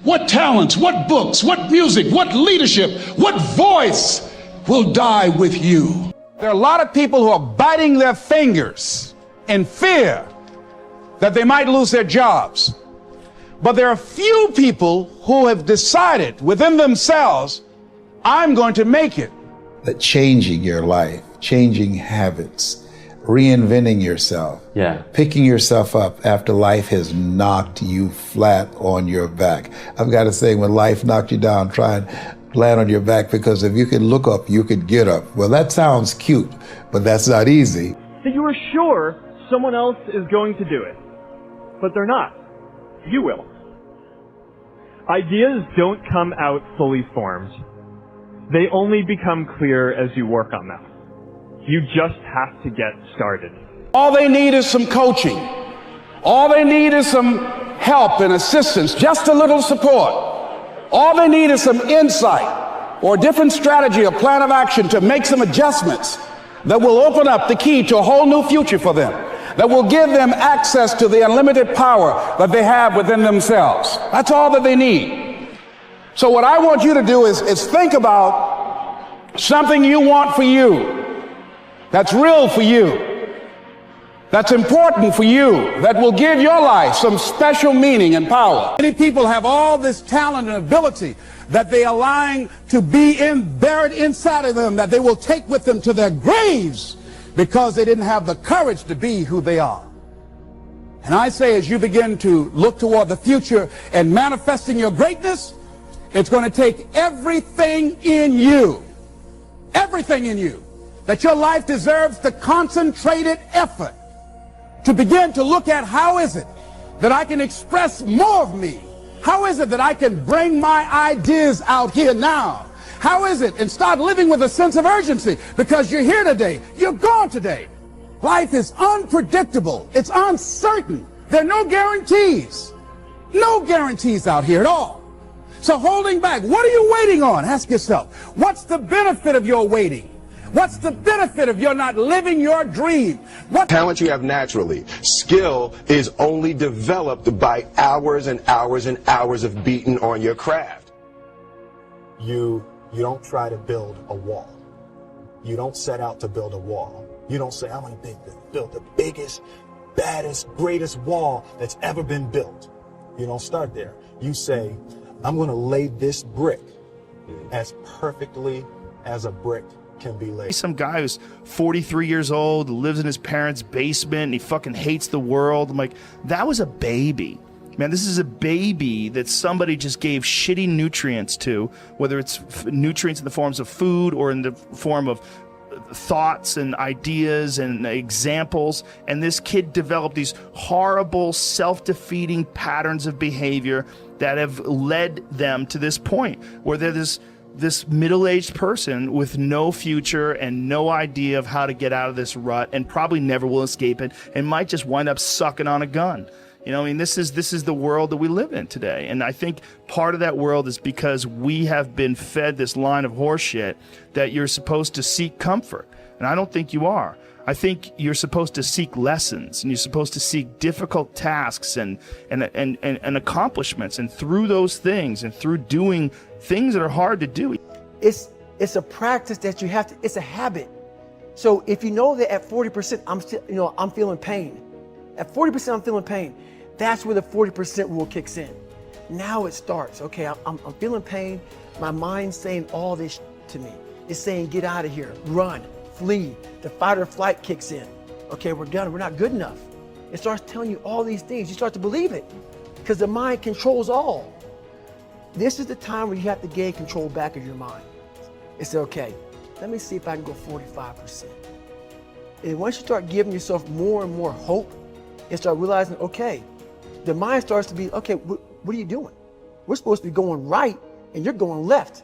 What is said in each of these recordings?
what talents, what books, what music, what leadership, what voice will die with you? There are a lot of people who are biting their fingers in fear that they might lose their jobs. But there are few people who have decided within themselves, I'm going to make it. That changing your life, changing habits, reinventing yourself, picking yourself up after life has knocked you flat on your back. I've got to say, when life knocked you down, try and land on your back, because if you could look up, you could get up. Well, that sounds cute, but that's not easy. That you are sure someone else is going to do it, but they're not. You will. Ideas don't come out fully formed. They only become clear as you work on them. You just have to get started. All they need is some coaching. All they need is some help and assistance, just a little support. All they need is some insight or a different strategy or plan of action to make some adjustments that will open up the key to a whole new future for them, that will give them access to the unlimited power that they have within themselves. That's all that they need. So what I want you to do is think about something you want for you, that's real for you, that's important for you, that will give your life some special meaning and power. Many people have all this talent and ability that they are allowing to be buried inside of them, that they will take with them to their graves because they didn't have the courage to be who they are. And I say, as you begin to look toward the future and manifesting your greatness, it's going to take everything in you, that your life deserves the concentrated effort to begin to look at how is it that I can express more of me? How is it that I can bring my ideas out here now? How is it? And start living with a sense of urgency, because you're here today, you're gone today. Life is unpredictable. It's uncertain. There are no guarantees. No guarantees out here at all. So holding back, what are you waiting on? Ask yourself, what's the benefit of your waiting? What's the benefit of your not living your dream? What talent you have naturally. Skill is only developed by hours and hours and hours of beating on your craft. You don't try to build a wall. You don't set out to build a wall. You don't say, I'm going to build the biggest, baddest, greatest wall that's ever been built. You don't start there. You say, I'm going to lay this brick as perfectly as a brick can be laid. Some guy who's 43 years old, lives in his parents' basement, and he fucking hates the world. I'm like, that was a baby. Man, this is a baby that somebody just gave shitty nutrients to, whether it's nutrients in the forms of food or in the form of thoughts and ideas and examples. And this kid developed these horrible, self-defeating patterns of behavior that have led them to this point where they're this middle-aged person with no future and no idea of how to get out of this rut, and probably never will escape it, and might just wind up sucking on a gun. You know, I mean, this is the world that we live in today. And I think part of that world is because we have been fed this line of horseshit that you're supposed to seek comfort. And I don't think you are. I think you're supposed to seek lessons, and you're supposed to seek difficult tasks and accomplishments. And through those things and through doing things that are hard to do. It's a practice that you have to, it's a habit. So if you know that at 40%, I'm feeling pain. At 40%, I'm feeling pain. That's where the 40% rule kicks in. Now it starts. Okay, I'm feeling pain. My mind's saying all this to me. It's saying, get out of here, run, flee. The fight or flight kicks in. Okay, we're done. We're not good enough. It starts telling you all these things. You start to believe it because the mind controls all. This is the time where you have to gain control back of your mind. It's okay. Let me see if I can go 45%. And once you start giving yourself more and more hope, and start realizing, okay, the mind starts to be, okay, what are you doing? We're supposed to be going right, and you're going left.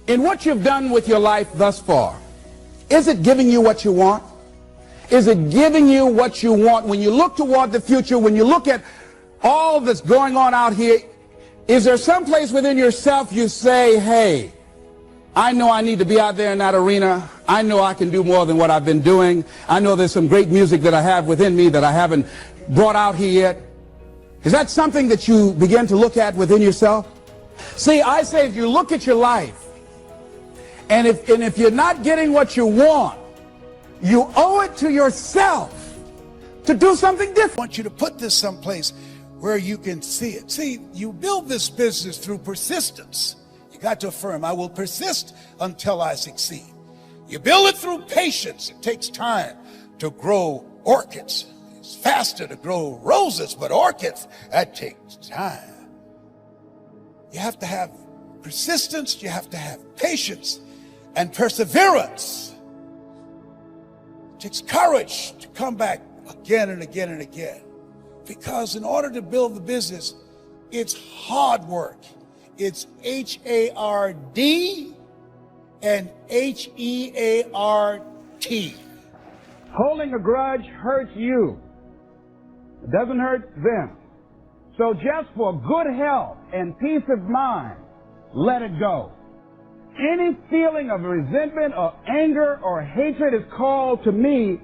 In what you've done with your life thus far, is it giving you what you want? Is it giving you what you want? When you look toward the future, when you look at all that's going on out here, is there some place within yourself you say, hey, I know I need to be out there in that arena. I know I can do more than what I've been doing. I know there's some great music that I have within me that I haven't brought out here yet. Is that something that you begin to look at within yourself? See, I say if you look at your life, and if you're not getting what you want, you owe it to yourself to do something different. I want you to put this someplace where you can see it. See, you build this business through persistence. You got to affirm, I will persist until I succeed. You build it through patience. It takes time to grow orchids. It's faster to grow roses, but orchids, that takes time. You have to have persistence, you have to have patience and perseverance. It takes courage to come back again and again and again. Because in order to build the business, it's hard work. It's H-A-R-D and H-E-A-R-T. Holding a grudge hurts you. It doesn't hurt them. So just for good health and peace of mind, let it go. Any feeling of resentment or anger or hatred is called to me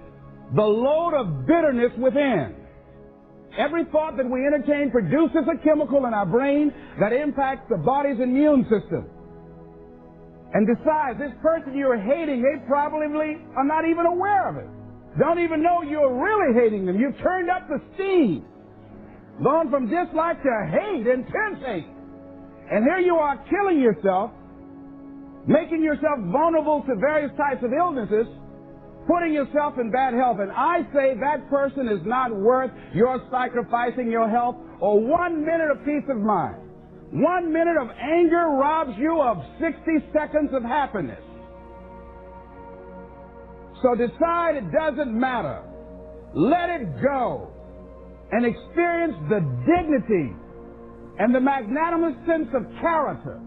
the load of bitterness within. Every thought that we entertain produces a chemical in our brain that impacts the body's immune system. And besides, this person you're hating, they probably are not even aware of it. Don't even know you're really hating them. You've turned up the steam. Gone from dislike to hate, intense hate. And here you are killing yourself, making yourself vulnerable to various types of illnesses, putting yourself in bad health. And I say that person is not worth your sacrificing your health or 1 minute of peace of mind. 1 minute of anger robs you of 60 seconds of happiness. So decide it doesn't matter. Let it go and experience the dignity and the magnanimous sense of character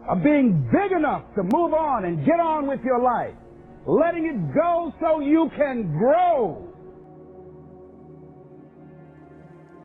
of being big enough to move on and get on with your life. Letting it go so you can grow.